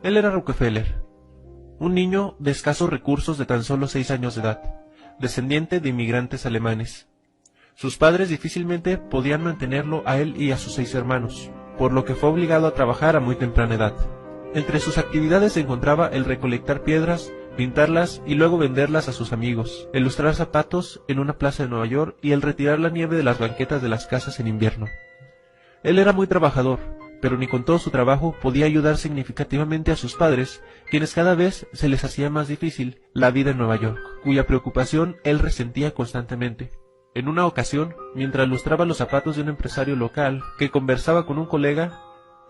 Él era Rockefeller, un niño de escasos recursos de tan solo 6 años de edad, descendiente de inmigrantes alemanes. Sus padres difícilmente podían mantenerlo a él y a sus 6 hermanos, por lo que fue obligado a trabajar a muy temprana edad. Entre sus actividades se encontraba el recolectar piedras, pintarlas y luego venderlas a sus amigos, el lustrar zapatos en una plaza de Nueva York y el retirar la nieve de las banquetas de las casas en invierno. Él era muy trabajador, pero ni con todo su trabajo podía ayudar significativamente a sus padres, quienes cada vez se les hacía más difícil la vida en Nueva York, cuya preocupación él resentía constantemente. En una ocasión, mientras lustraba los zapatos de un empresario local que conversaba con un colega,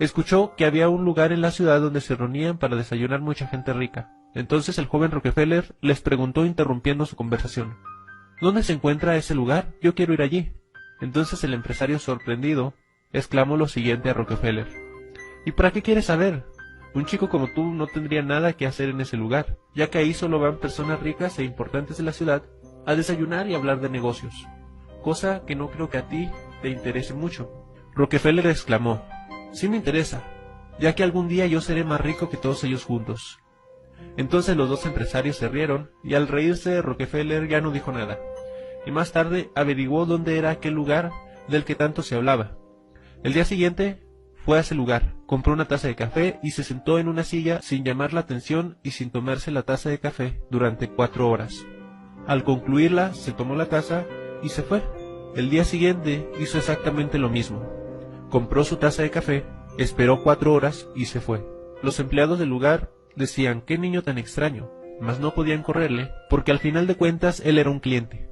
escuchó que había un lugar en la ciudad donde se reunían para desayunar mucha gente rica. Entonces el joven Rockefeller les preguntó interrumpiendo su conversación: ¿Dónde se encuentra ese lugar? Yo quiero ir allí. Entonces el empresario, sorprendido, exclamó lo siguiente a Rockefeller: ¿Y para qué quieres saber? Un chico como tú no tendría nada que hacer en ese lugar, ya que ahí solo van personas ricas e importantes de la ciudad a desayunar y hablar de negocios, cosa que no creo que a ti te interese mucho. Rockefeller exclamó: Sí me interesa, ya que algún día yo seré más rico que todos ellos juntos. Entonces los dos empresarios se rieron, y al reírse Rockefeller ya no dijo nada, y más tarde averiguó dónde era aquel lugar del que tanto se hablaba. El día siguiente fue a ese lugar, compró una taza de café y se sentó en una silla sin llamar la atención y sin tomarse la taza de café durante 4 horas. Al concluirla, se tomó la taza y se fue. El día siguiente hizo exactamente lo mismo. Compró su taza de café, esperó 4 horas y se fue. Los empleados del lugar decían: «¡Qué niño tan extraño!», mas no podían correrle, porque al final de cuentas él era un cliente.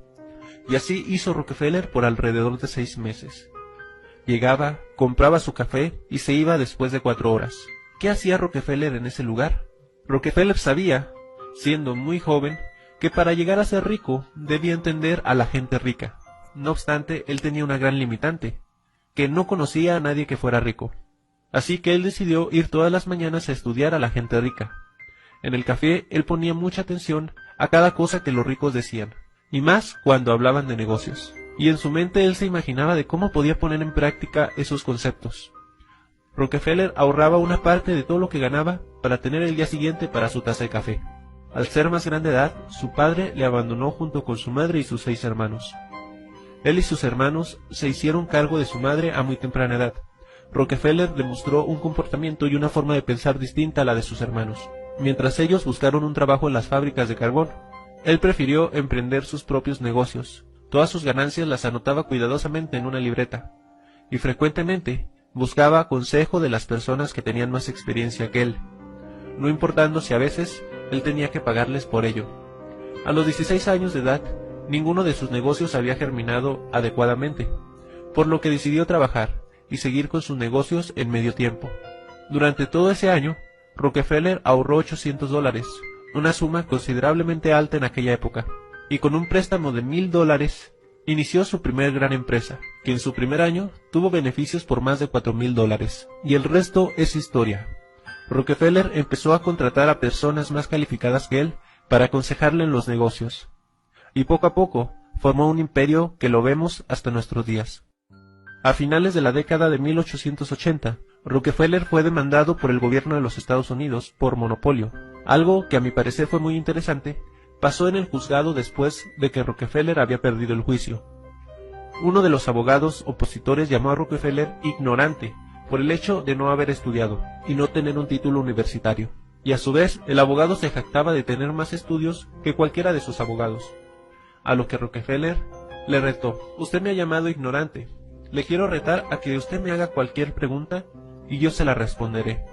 Y así hizo Rockefeller por alrededor de 6 meses. Llegaba, compraba su café y se iba después de 4 horas. ¿Qué hacía Rockefeller en ese lugar? Rockefeller sabía, siendo muy joven, que para llegar a ser rico debía entender a la gente rica. No obstante, él tenía una gran limitante, que no conocía a nadie que fuera rico. Así que él decidió ir todas las mañanas a estudiar a la gente rica. En el café él ponía mucha atención a cada cosa que los ricos decían, y más cuando hablaban de negocios. Y en su mente él se imaginaba de cómo podía poner en práctica esos conceptos. Rockefeller ahorraba una parte de todo lo que ganaba para tener el día siguiente para su taza de café. Al ser más grande de edad, su padre le abandonó junto con su madre y sus 6 hermanos. Él y sus hermanos se hicieron cargo de su madre a muy temprana edad. Rockefeller demostró un comportamiento y una forma de pensar distinta a la de sus hermanos. Mientras ellos buscaron un trabajo en las fábricas de carbón, él prefirió emprender sus propios negocios. Todas sus ganancias las anotaba cuidadosamente en una libreta, y frecuentemente buscaba consejo de las personas que tenían más experiencia que él, no importando si a veces él tenía que pagarles por ello. A los 16 años de edad, ninguno de sus negocios había germinado adecuadamente, por lo que decidió trabajar y seguir con sus negocios en medio tiempo. Durante todo ese año, Rockefeller ahorró $800, una suma considerablemente alta en aquella época, y con un préstamo de $1,000 inició su primer gran empresa, que en su primer año tuvo beneficios por más de $4,000, y el resto es historia. Rockefeller empezó a contratar a personas más calificadas que él para aconsejarle en los negocios, y poco a poco formó un imperio que lo vemos hasta nuestros días. A finales de la década de 1880, Rockefeller fue demandado por el gobierno de los Estados Unidos por monopolio. Algo que a mi parecer fue muy interesante pasó en el juzgado después de que Rockefeller había perdido el juicio. Uno de los abogados opositores llamó a Rockefeller ignorante por el hecho de no haber estudiado y no tener un título universitario, y a su vez el abogado se jactaba de tener más estudios que cualquiera de sus abogados. A lo que Rockefeller le retó: «Usted me ha llamado ignorante. Le quiero retar a que usted me haga cualquier pregunta y yo se la responderé,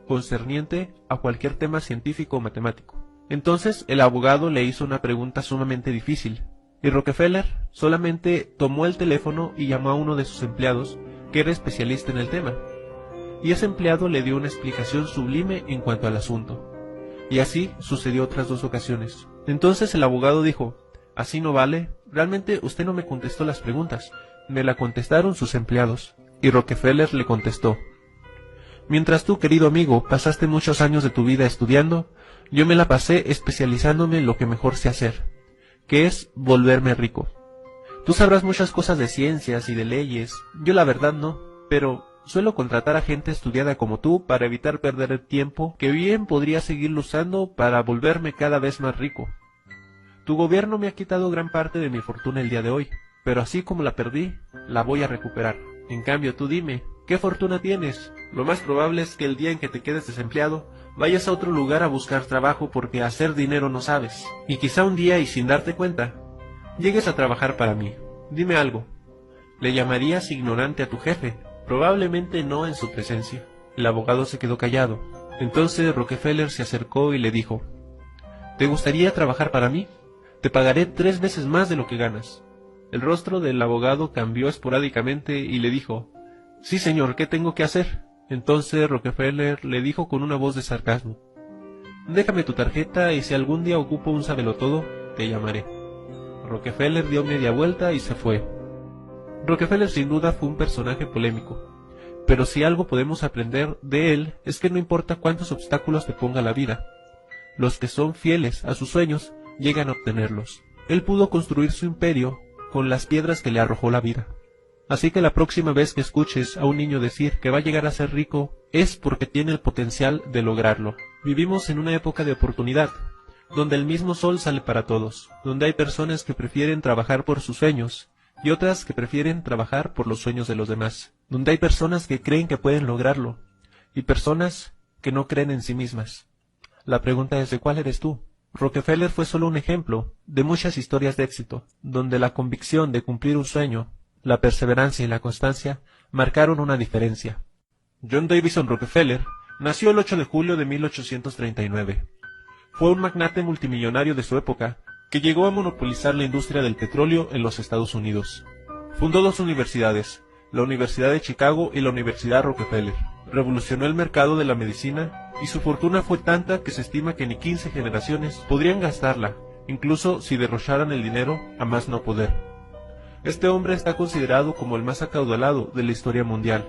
concerniente a cualquier tema científico o matemático». Entonces el abogado le hizo una pregunta sumamente difícil, y Rockefeller solamente tomó el teléfono y llamó a uno de sus empleados, que era especialista en el tema, y ese empleado le dio una explicación sublime en cuanto al asunto. Y así sucedió otras 2 ocasiones. Entonces el abogado dijo: «Así no vale, realmente usted no me contestó las preguntas, me la contestaron sus empleados». Y Rockefeller le contestó: «Mientras tú, querido amigo, pasaste muchos años de tu vida estudiando, yo me la pasé especializándome en lo que mejor sé hacer, que es volverme rico. Tú sabrás muchas cosas de ciencias y de leyes, yo la verdad no, pero Suelo contratar a gente estudiada como tú para evitar perder el tiempo que bien podría seguirlo usando para volverme cada vez más rico. Tu gobierno me ha quitado gran parte de mi fortuna el día de hoy, pero así como la perdí, la voy a recuperar. En cambio, tú dime, ¿qué fortuna tienes? Lo más probable es que el día en que te quedes desempleado, vayas a otro lugar a buscar trabajo porque hacer dinero no sabes. Y quizá un día y sin darte cuenta, llegues a trabajar para mí. Dime algo. ¿Le llamarías ignorante a tu jefe? Probablemente no en su presencia. El abogado se quedó callado. Entonces Rockefeller se acercó y le dijo, ¿te gustaría trabajar para mí? Te pagaré 3 veces más de lo que ganas. El rostro del abogado cambió esporádicamente y le dijo, sí señor, ¿qué tengo que hacer? Entonces Rockefeller le dijo con una voz de sarcasmo, déjame tu tarjeta y si algún día ocupo un sabelotodo, te llamaré. Rockefeller dio media vuelta y se fue. Rockefeller sin duda fue un personaje polémico, pero si algo podemos aprender de él es que no importa cuántos obstáculos te ponga la vida, los que son fieles a sus sueños llegan a obtenerlos. Él pudo construir su imperio con las piedras que le arrojó la vida. Así que la próxima vez que escuches a un niño decir que va a llegar a ser rico, es porque tiene el potencial de lograrlo. Vivimos en una época de oportunidad, donde el mismo sol sale para todos, donde hay personas que prefieren trabajar por sus sueños, y otras que prefieren trabajar por los sueños de los demás, donde hay personas que creen que pueden lograrlo, y personas que no creen en sí mismas. La pregunta es ¿de cuál eres tú? Rockefeller fue solo un ejemplo de muchas historias de éxito, donde la convicción de cumplir un sueño, la perseverancia y la constancia marcaron una diferencia. John Davison Rockefeller nació el 8 de julio de 1839. Fue un magnate multimillonario de su época que llegó a monopolizar la industria del petróleo en los Estados Unidos. Fundó 2 universidades, la Universidad de Chicago y la Universidad Rockefeller. Revolucionó el mercado de la medicina y su fortuna fue tanta que se estima que ni 15 generaciones podrían gastarla, incluso si derrocharan el dinero a más no poder. Este hombre está considerado como el más acaudalado de la historia mundial.